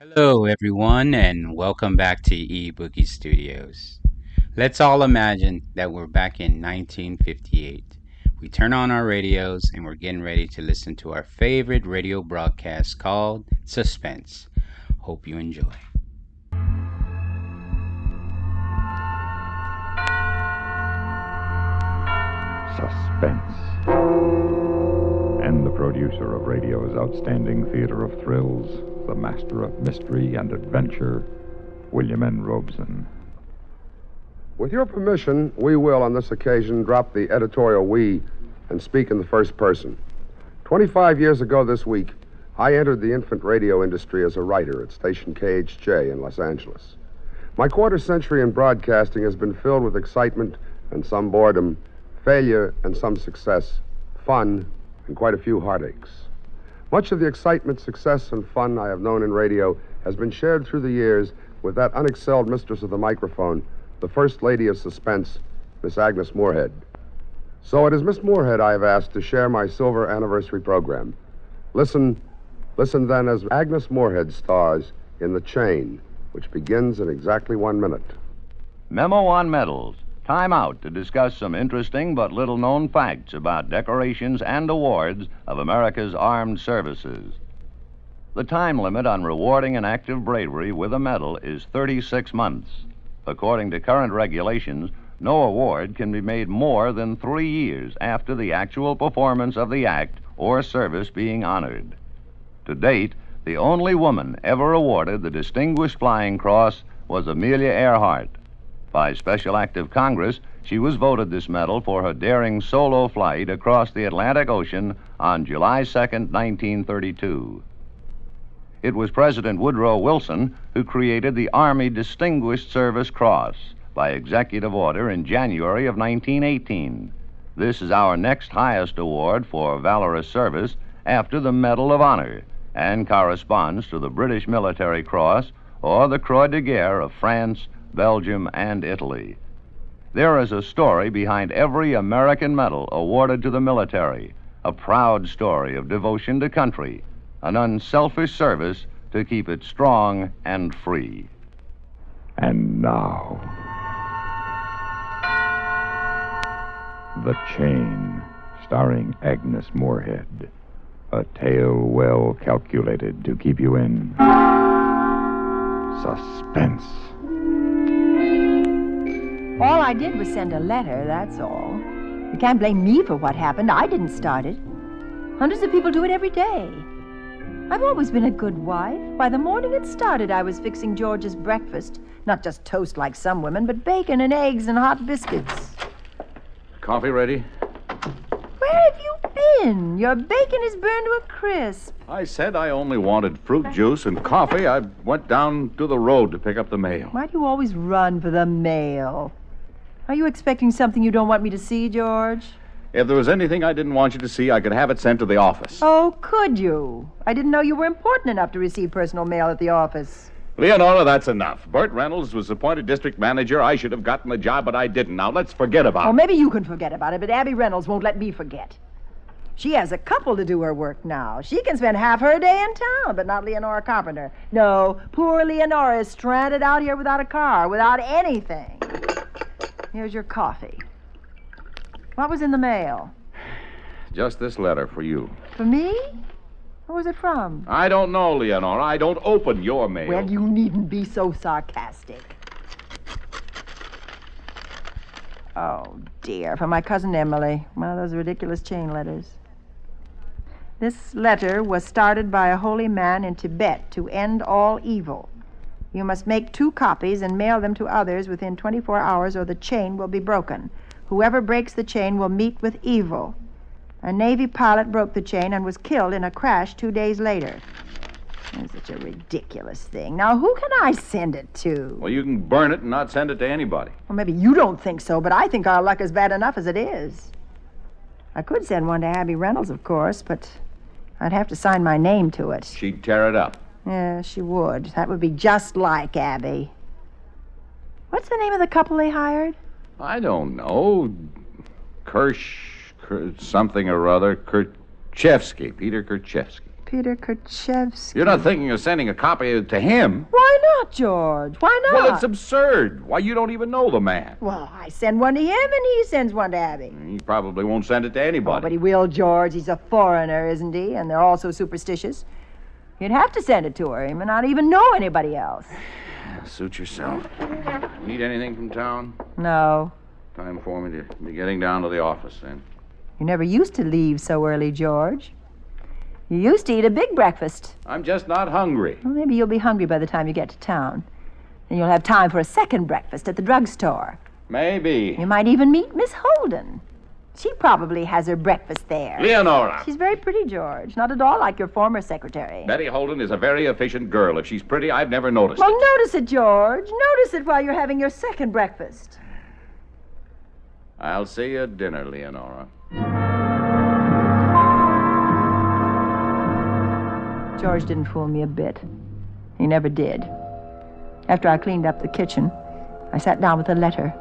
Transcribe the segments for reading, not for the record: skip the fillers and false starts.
Hello, everyone, and welcome back to eBoogie Studios. Let's all imagine that we're back in 1958. We turn on our radios and we're getting ready to listen to our favorite radio broadcast called Suspense. Hope you enjoy. Suspense. And the producer of radio's outstanding theater of thrills, the master of mystery and adventure, William N. Robeson. With your permission, we will, on this occasion, drop the editorial we and speak in the first person. 25 years ago this week, I entered the infant radio industry as a writer at station KHJ in Los Angeles. My quarter century in broadcasting has been filled with excitement and some boredom, failure and some success, fun and quite a few heartaches. Much of the excitement, success, and fun I have known in radio has been shared through the years with that unexcelled mistress of the microphone, the First Lady of Suspense, Miss Agnes Moorehead. So it is Miss Moorehead I have asked to share my silver anniversary program. Listen then as Agnes Moorehead stars in The Chain, which begins in exactly 1 minute. Memo on medals. Time out to discuss some interesting but little-known facts about decorations and awards of America's armed services. The time limit on rewarding an act of bravery with a medal is 36 months. According to current regulations, no award can be made more than 3 years after the actual performance of the act or service being honored. To date, the only woman ever awarded the Distinguished Flying Cross was Amelia Earhart. By special act of Congress, she was voted this medal for her daring solo flight across the Atlantic Ocean on July 2nd, 1932. It was President Woodrow Wilson who created the Army Distinguished Service Cross by executive order in January of 1918. This is our next highest award for valorous service after the Medal of Honor and corresponds to the British Military Cross or the Croix de Guerre of France, Belgium, and Italy. There is a story behind every American medal awarded to the military, a proud story of devotion to country, an unselfish service to keep it strong and free. And now, The Chain, starring Agnes Moorehead. A tale well calculated to keep you in suspense. All I did was send a letter, that's all. You can't blame me for what happened. I didn't start it. Hundreds of people do it every day. I've always been a good wife. By the morning it started, I was fixing George's breakfast. Not just toast like some women, but bacon and eggs and hot biscuits. Coffee ready? Where have you been? Your bacon is burned to a crisp. I said I only wanted fruit juice and coffee. I went down to the road to pick up the mail. Why do you always run for the mail? Are you expecting something you don't want me to see, George? If there was anything I didn't want you to see, I could have it sent to the office. Oh, could you? I didn't know you were important enough to receive personal mail at the office. Leonora, that's enough. Bert Reynolds was appointed district manager. I should have gotten the job, but I didn't. Now, let's forget about Oh, it. maybe you can forget about it, but Abby Reynolds won't let me forget. She has a couple to do her work now. She can spend half her day in town, but not Leonora Carpenter. No, poor Leonora is stranded out here without a car, without anything. Here's your coffee. What was in the mail? Just this letter for you. For me? Who was it from? I don't know, Leonora. I don't open your mail. Well, you needn't be so sarcastic. Oh, dear. From my cousin Emily. One of those ridiculous chain letters. This letter was started by a holy man in Tibet to end all evil. You must make 2 copies and mail them to others within 24 hours or the chain will be broken. Whoever breaks the chain will meet with evil. A Navy pilot broke the chain and was killed in a crash 2 days later. It's such a ridiculous thing. Now, who can I send it to? Well, you can burn it and not send it to anybody. Well, maybe you don't think so, but I think our luck is bad enough as it is. I could send one to Abby Reynolds, of course, but I'd have to sign my name to it. She'd tear it up. Yeah, she would. That would be just like Abby. What's the name of the couple they hired? I don't know. Something or other. Kirchevsky. Peter Kirchevsky. Peter Kerchevsky. You're not thinking of sending a copy to him? Why not, George? Why not? Well, it's absurd. Why, you don't even know the man. Well, I send one to him and he sends one to Abby. He probably won't send it to Oh, anybody. but he will, George. He's a foreigner, isn't he? And they're all so superstitious. You'd have to send it to her. He may not even know anybody else. Suit yourself. Need anything from town? No. Time for me to be getting down to the office, then. You never used to leave so early, George. You used to eat a big breakfast. I'm just not hungry. Well, maybe you'll be hungry by the time you get to town. Then you'll have time for a second breakfast at the drugstore. Maybe. You might even meet Miss Holden. She probably has her breakfast there. Leonora. She's very pretty, George. Not at all like your former secretary. Betty Holden is a very efficient girl. If she's pretty, I've never noticed Well, it. notice it, George. Notice it while you're having your second breakfast. I'll see you at dinner, Leonora. George didn't fool me a bit. He never did. After I cleaned up the kitchen, I sat down with a letter.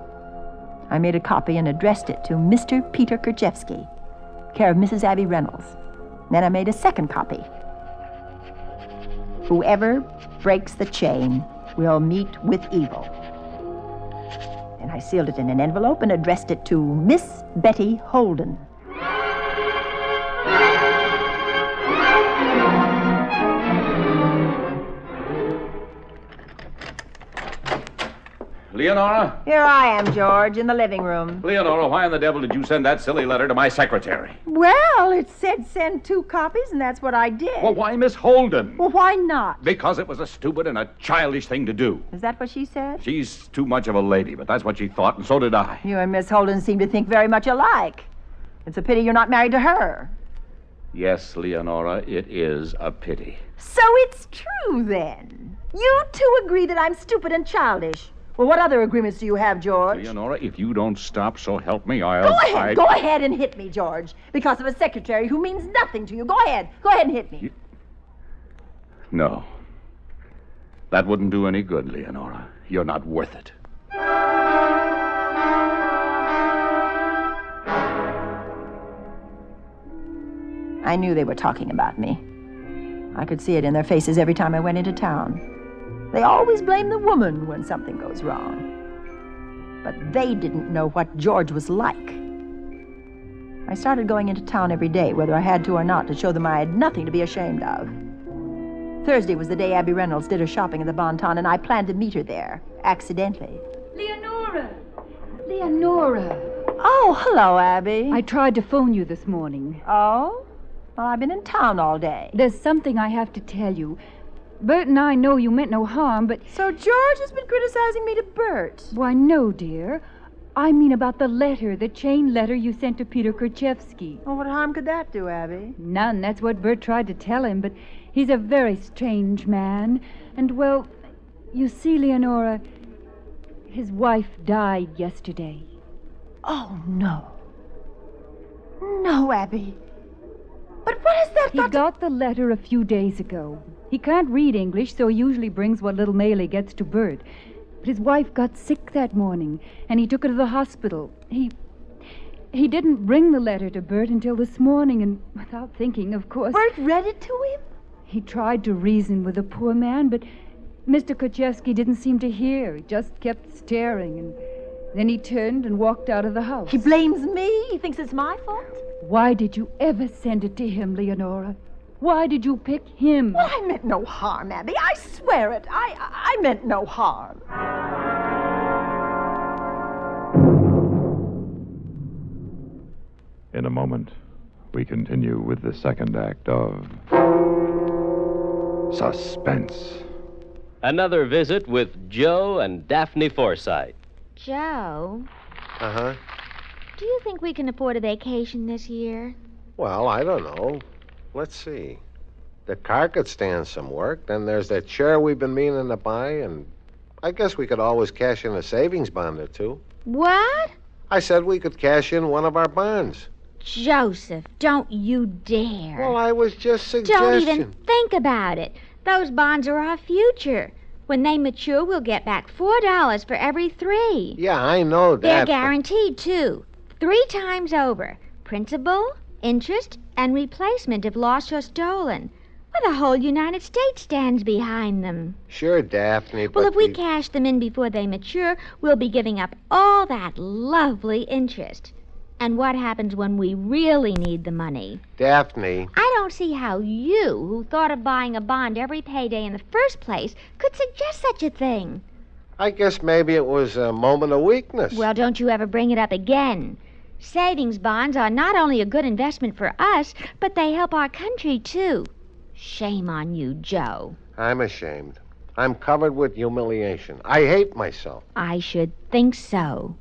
I made a copy and addressed it to Mr. Peter Kerchevsky, care of Mrs. Abby Reynolds. Then I made a second copy. Whoever breaks the chain will meet with evil. And I sealed it in an envelope and addressed it to Miss Betty Holden. Leonora? Here I am, George, in the living room. Leonora, why in the devil did you send that silly letter to my secretary? Well, it said send 2 copies, and that's what I did. Well, why Miss Holden? Well, why not? Because it was a stupid and a childish thing to do. Is that what she said? She's too much of a lady, but that's what she thought, and so did I. You and Miss Holden seem to think very much alike. It's a pity you're not married to her. Yes, Leonora, it is a pity. So it's true, then. You two agree that I'm stupid and childish. Well, what other agreements do you have, George? Leonora, if you don't stop, so help me, Go ahead and hit me, George. Because of a secretary who means nothing to you. Go ahead and hit me. No. That wouldn't do any good, Leonora. You're not worth it. I knew they were talking about me. I could see it in their faces every time I went into town. They always blame the woman when something goes wrong. But they didn't know what George was like. I started going into town every day, whether I had to or not, to show them I had nothing to be ashamed of. Thursday was the day Abby Reynolds did her shopping at the Bon Ton, and I planned to meet her there, accidentally. Leonora! Leonora! Oh, hello, Abby. I tried to phone you this morning. Oh? Well, I've been in town all day. There's something I have to tell you. Bert and I know you meant no harm, but... So George has been criticizing me to Bert. Why, no, dear. I mean about the letter, the chain letter you sent to Peter Kerchevsky. Well, what harm could that do, Abby? None. That's what Bert tried to tell him, but he's a very strange man. And, well, you see, Leonora, his wife died yesterday. Oh, no. No, Abby. But what has that He got the letter a few days ago. He can't read English, so he usually brings what little mail he gets to Bert. But his wife got sick that morning, and he took her to the hospital. He didn't bring the letter to Bert until this morning, and without thinking, of course... Bert read it to him? He tried to reason with the poor man, but Mr. Kerchevsky didn't seem to hear. He just kept staring, and then he turned and walked out of the house. He blames me? He thinks it's my fault? Why did you ever send it to him, Leonora? Why did you pick him? Well, I meant no harm, Abby. I swear it. I meant no harm. In a moment, we continue with the second act of Suspense. Another visit with Joe and Daphne Forsythe. Joe, Uh-huh. do you think we can afford a vacation this year? Well, I don't know. Let's see. The car could stand some work. Then there's that chair we've been meaning to buy, and I guess we could always cash in a savings bond or two. What? I said we could cash in one of our bonds. Joseph, don't you dare. Well, I was just suggesting. Don't even think about it. Those bonds are our future. When they mature, we'll get back $4 for every 3. Yeah, I know that. They're but- guaranteed, too. 3 times over. Principal, interest, and replacement if lost or stolen. Well, the whole United States stands behind them. Sure, Daphne, but Well, if we cash them in before they mature, we'll be giving up all that lovely interest. And what happens when we really need the money? Daphne. I don't see how you, who thought of buying a bond every payday in the first place, could suggest such a thing. I guess maybe it was a moment of weakness. Well, don't you ever bring it up again. Savings bonds are not only a good investment for us, but they help our country, too. Shame on you, Joe. I'm ashamed. I'm covered with humiliation. I hate myself. I should think so.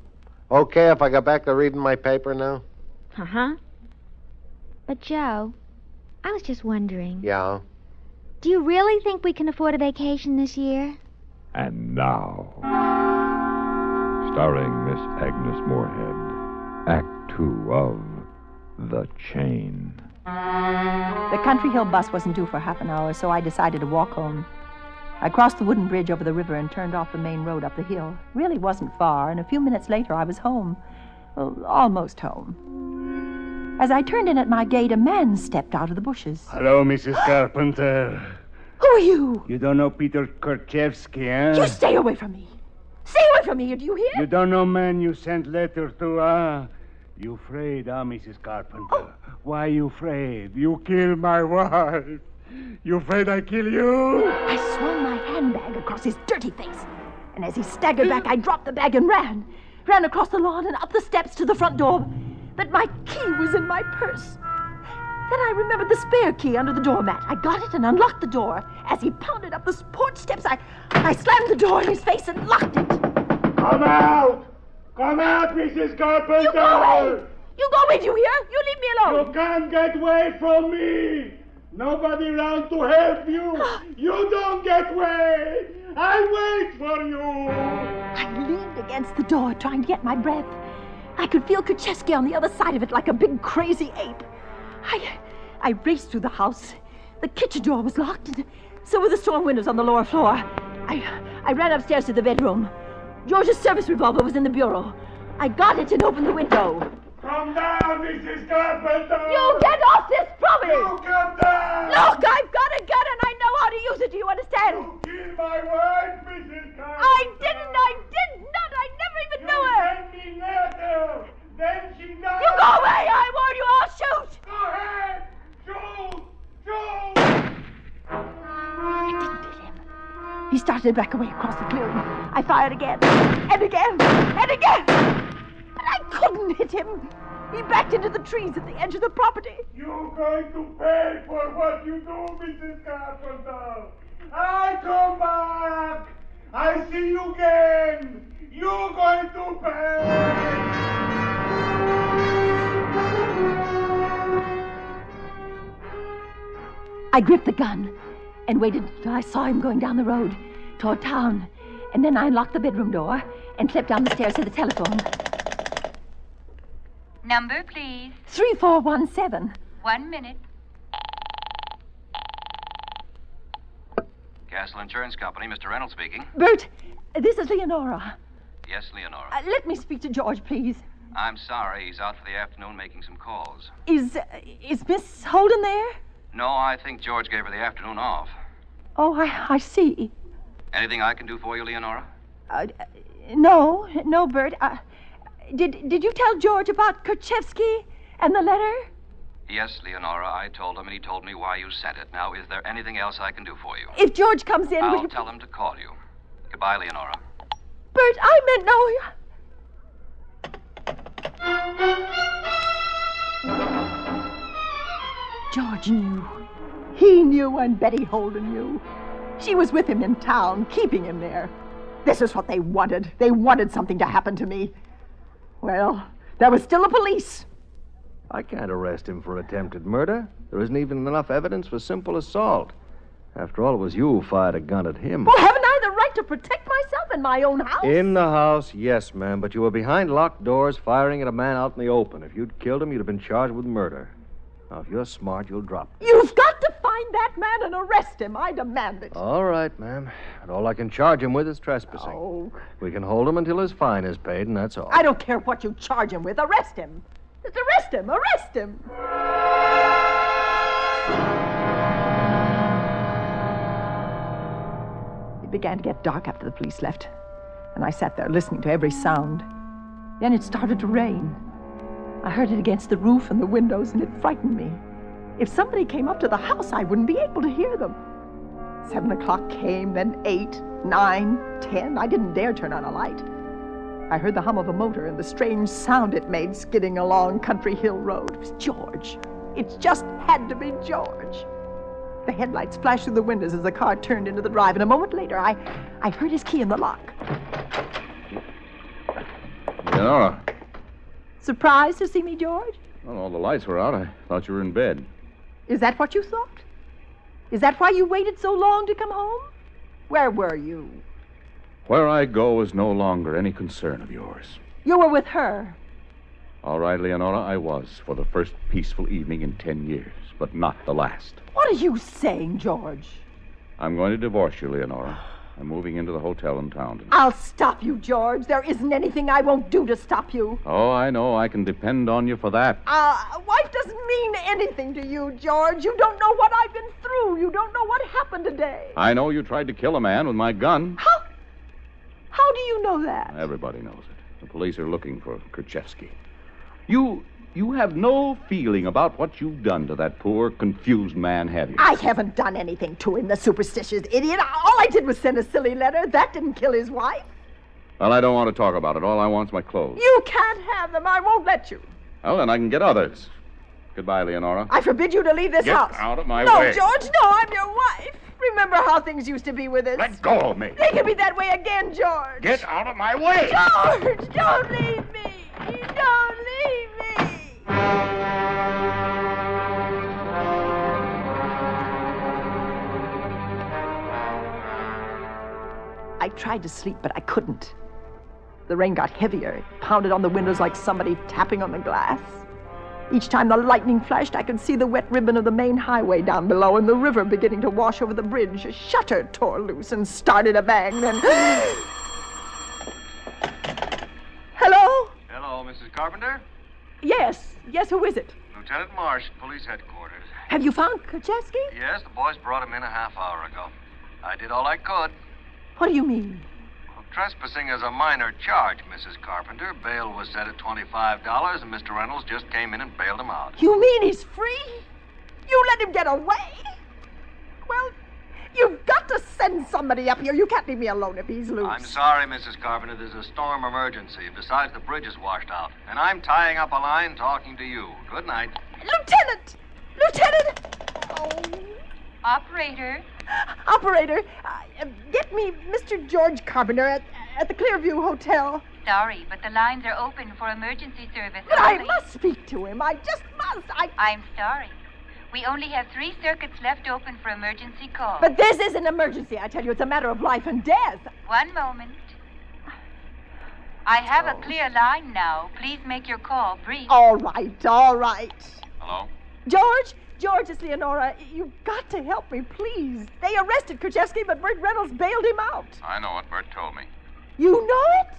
Okay if I go back to reading my paper now? Uh-huh. But, Joe, I was just wondering. Yeah? Do you really think we can afford a vacation this year? And now, starring Miss Agnes Moorehead, Act 2 of The Chain. The Country Hill bus wasn't due for half an hour, so I decided to walk home. I crossed the wooden bridge over the river and turned off the main road up the hill. Really wasn't far, and a few minutes later I was home. Well, almost home. As I turned in at my gate, a man stepped out of the bushes. Hello, Mrs. Carpenter. Who are you? You don't know Peter Korchevsky, eh? You stay away from me. Stay away from me, do you hear? You don't know man you sent letter to, ah? You afraid, Mrs. Carpenter? Oh. Why you afraid? You kill my wife. You afraid I kill you? I swung my handbag across his dirty face. And as he staggered back, I dropped the bag and ran. Ran across the lawn and up the steps to the front door. But my key was in my purse. Then I remembered the spare key under the doormat. I got it and unlocked the door. As he pounded up the porch steps, I slammed the door in his face and locked it. Come out! Come out, Mrs. Carpenter! You go away! You go away, do you hear? You leave me alone! You can't get away from me! Nobody around to help you! You don't get away! I wait for you! I leaned against the door, trying to get my breath. I could feel Korchevsky on the other side of it like a big crazy ape. I raced through the house. The kitchen door was locked, and so were the storm windows on the lower floor. I ran upstairs to the bedroom. George's service revolver was in the bureau. I got it and opened the window. Come down, Mrs. Carpenter! You get off this property! You come down! Look, I've got a gun and I know how to use it, do you understand? You killed my wife, Mrs. Carpenter! I did not! I never even knew her! You sent me letter! Then she died! You go away! I warn you, I'll shoot! Go ahead! Shoot! Shoot! I didn't hit him. He started to back away across the clearing. I fired again, and again, and again! But I couldn't hit him. He backed into the trees at the edge of the property. You're going to pay for what you do, Mrs. Carpenter. I come back. I see you again. You're going to pay. I gripped the gun and waited until I saw him going down the road toward town. And then I unlocked the bedroom door and slipped down the stairs to the telephone. Number, please. 3417. 1 minute. Castle Insurance Company, Mr. Reynolds speaking. Bert, this is Leonora. Yes, Leonora. Let me speak to George, please. I'm sorry, he's out for the afternoon making some calls. Is Miss Holden there? No, I think George gave her the afternoon off. Oh, I see. Anything I can do for you, Leonora? No, Bert. Did you tell George about Korchevsky and the letter? Yes, Leonora, I told him, and he told me why you sent it. Now, is there anything else I can do for you? If George comes in, I'll tell him to call you. Goodbye, Leonora. Bert, I meant no. George knew. He knew, and Betty Holden knew. She was with him in town, keeping him there. This is what they wanted. They wanted something to happen to me. Well, there was still the police. I can't arrest him for attempted murder. There isn't even enough evidence for simple assault. After all, it was you who fired a gun at him. Well, haven't I the right to protect myself in my own house? In the house, yes, ma'am, but you were behind locked doors firing at a man out in the open. If you'd killed him, you'd have been charged with murder. Now, if you're smart, you'll drop it. You've got to find that man and arrest him. I demand it. All right, ma'am. But all I can charge him with is trespassing. Oh. We can hold him until his fine is paid, and that's all. I don't care what you charge him with. Arrest him. Just arrest him. Arrest him. It began to get dark after the police left, and I sat there listening to every sound. Then it started to rain. I heard it against the roof and the windows, and it frightened me. If somebody came up to the house, I wouldn't be able to hear them. 7 o'clock came, then 8, 9, 10. I didn't dare turn on a light. I heard the hum of a motor and the strange sound it made skidding along Country Hill Road. It was George. It just had to be George. The headlights flashed through the windows as the car turned into the drive, and a moment later, I heard his key in the lock. Leonora. Surprised to see me, George? Well, all the lights were out. I thought you were in bed. Is that what you thought? Is that why you waited so long to come home? Where were you? Where I go is no longer any concern of yours. You were with her. All right, Leonora, I was for the first peaceful evening in 10 years, but not the last. What are you saying, George? I'm going to divorce you, Leonora. I'm moving into the hotel in town tonight. I'll stop you, George. There isn't anything I won't do to stop you. Oh, I know. I can depend on you for that. Wife doesn't mean anything to you, George. You don't know what I've been through. You don't know what happened today. I know you tried to kill a man with my gun. How do you know that? Everybody knows it. The police are looking for Kerchevsky. You have no feeling about what you've done to that poor, confused man, have you? I haven't done anything to him, the superstitious idiot. All I did was send a silly letter. That didn't kill his wife. Well, I don't want to talk about it. All I want's my clothes. You can't have them. I won't let you. Well, then I can get others. Goodbye, Leonora. I forbid you to leave this house. Get out of my way. No, George, no, I'm your wife. Remember how things used to be with us. Let go of me. They can be that way again, George. Get out of my way. George, don't leave me. Don't leave me. I tried to sleep, but I couldn't. The rain got heavier. It pounded on the windows like somebody tapping on the glass. Each time the lightning flashed, I could see the wet ribbon of the main highway down below and the river beginning to wash over the bridge. A shutter tore loose and started a bang, then... Hello? Hello, Mrs. Carpenter? Yes, who is it? Lieutenant Marsh, police headquarters. Have you found Kerchevsky? Yes, the boys brought him in a half hour ago. I did all I could. What do you mean? Well, trespassing is a minor charge, Mrs. Carpenter. Bail was set at $25, and Mr. Reynolds just came in and bailed him out. You mean he's free? You let him get away? Well, you've got to send somebody up here. You can't leave me alone if he's loose. I'm sorry, Mrs. Carpenter. There's a storm emergency. Besides, the bridge is washed out. And I'm tying up a line talking to you. Good night. Lieutenant! Oh. Operator. Operator, get me Mr. George Carpenter at the Clearview Hotel. Sorry, but the lines are open for emergency service. But I must speak to him. I just must. I'm sorry. We only have 3 circuits left open for emergency calls. But this is an emergency, I tell you. It's a matter of life and death. One moment. I have a clear line now. Please make your call brief. All right. Hello? George, it's Leonora. You've got to help me, please. They arrested Kerchevsky, but Bert Reynolds bailed him out. I know it. Bert told me. You know it?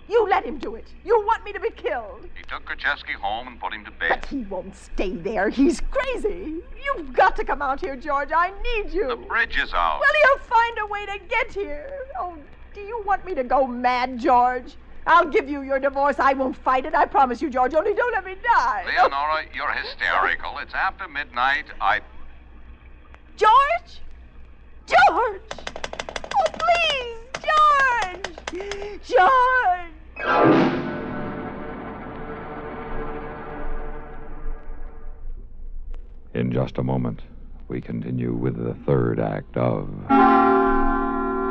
You let him do it. You want me to be killed. He took Kerchevsky home and put him to bed. But he won't stay there. He's crazy. You've got to come out here, George. I need you. The bridge is out. Well, he'll find a way to get here. Oh, do you want me to go mad, George? I'll give you your divorce. I won't fight it. I promise you, George. Only don't let me die. Leonora, you're hysterical. It's after midnight. George! Oh, please! George! In just a moment, we continue with the third act of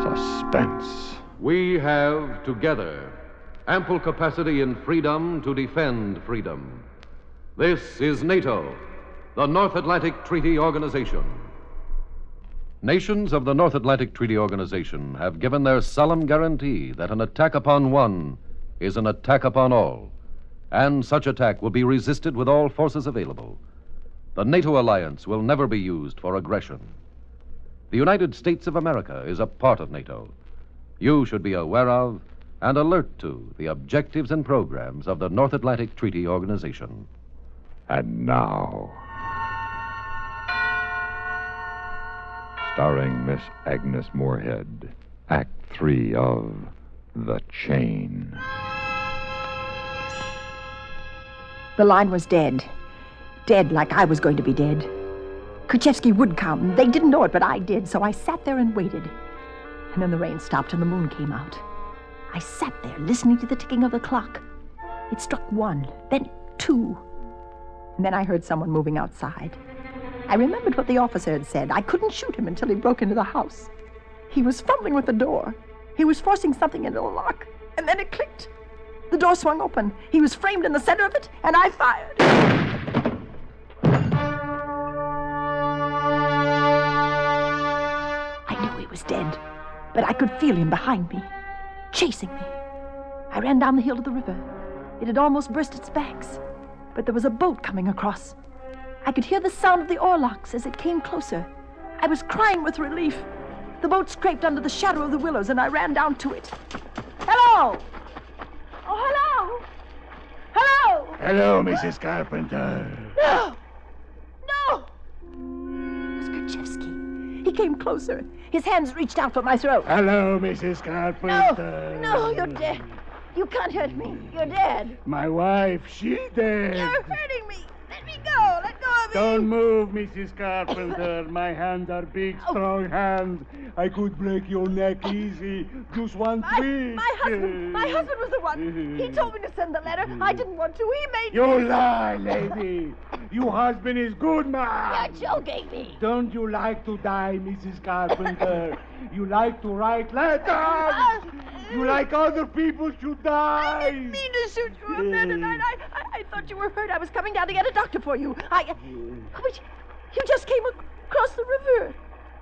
Suspense. We have, together, ample capacity and freedom to defend freedom. This is NATO, the North Atlantic Treaty Organization. Nations of the North Atlantic Treaty Organization have given their solemn guarantee that an attack upon one is an attack upon all, and such attack will be resisted with all forces available. The NATO alliance will never be used for aggression. The United States of America is a part of NATO. You should be aware of and alert to the objectives and programs of the North Atlantic Treaty Organization. And now, starring Miss Agnes Moorehead. Act 3 of The Chain. The line was dead. Dead like I was going to be dead. Khrushchevsky would come. They didn't know it, but I did, so I sat there and waited. And then the rain stopped and the moon came out. I sat there listening to the ticking of the clock. It struck 1, then 2. And then I heard someone moving outside. I remembered what the officer had said. I couldn't shoot him until he broke into the house. He was fumbling with the door. He was forcing something into the lock, and then it clicked. The door swung open. He was framed in the center of it, and I fired. I knew he was dead, but I could feel him behind me, chasing me. I ran down the hill to the river. It had almost burst its banks, but there was a boat coming across. I could hear the sound of the oarlocks as it came closer. I was crying with relief. The boat scraped under the shadow of the willows, and I ran down to it. Hello! Oh, hello! Hello! Hello, Mrs. Carpenter. No! No! It was Khrushchevsky. He came closer. His hands reached out for my throat. Hello, Mrs. Carpenter. No, you're dead. You can't hurt me. You're dead. My wife, she dead. You're hurting me. Let me go. Let go of me. Don't move, Mrs. Carpenter. My hands are big, strong hands. I could break your neck easy. Just one twist. My husband was the one. He told me to send the letter. I didn't want to. He made me. You lie, lady. Your husband is good man. You're joking me. Don't you like to die, Mrs. Carpenter? You like to write letters. You like other people should die. I didn't mean to shoot you up there tonight. I thought you were hurt. I was coming down to get a doctor for you. But you just came across the river.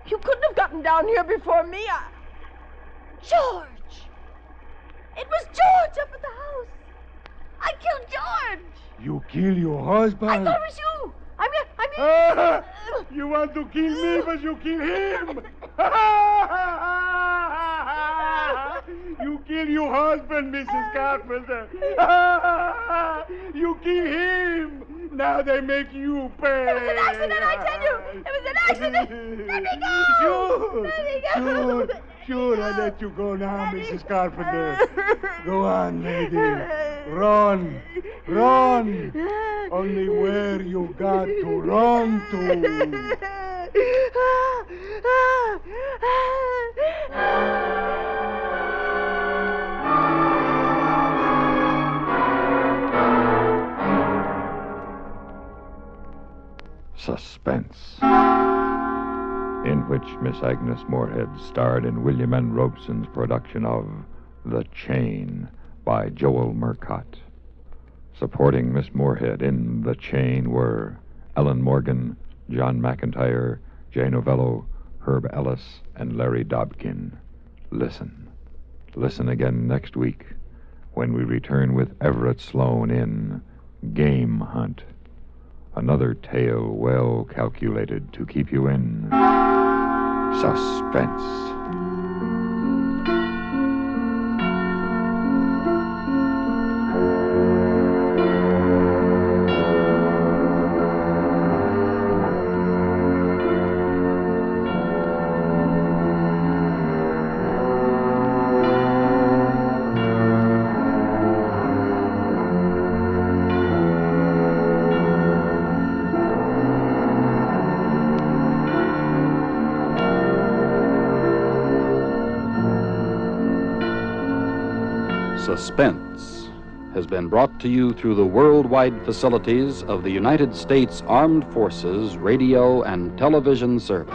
You couldn't have gotten down here before me. George! It was George up at the house. I killed George. You kill your husband? I thought it was you. I mean... You want to kill me, but you kill him. You kill your husband, Mrs. Carpenter. You kill him. Now they make you pay. It was an accident, I tell you. It was an accident. Let me go. Sure. Let me go. Sure, I let you go now, Mrs. Carpenter. Go on, lady. Run. Run. Only where you got to run to. Suspense, in which Miss Agnes Moorehead starred in William N. Robeson's production of The Chain by Joel Murcott. Supporting Miss Moorehead in The Chain were Ellen Morgan, John McIntyre, Jay Novello, Herb Ellis, and Larry Dobkin. Listen. Listen again next week when we return with Everett Sloane in Game Hunt. Another tale well calculated to keep you in suspense. Suspense has been brought to you through the worldwide facilities of the United States Armed Forces Radio and Television Service.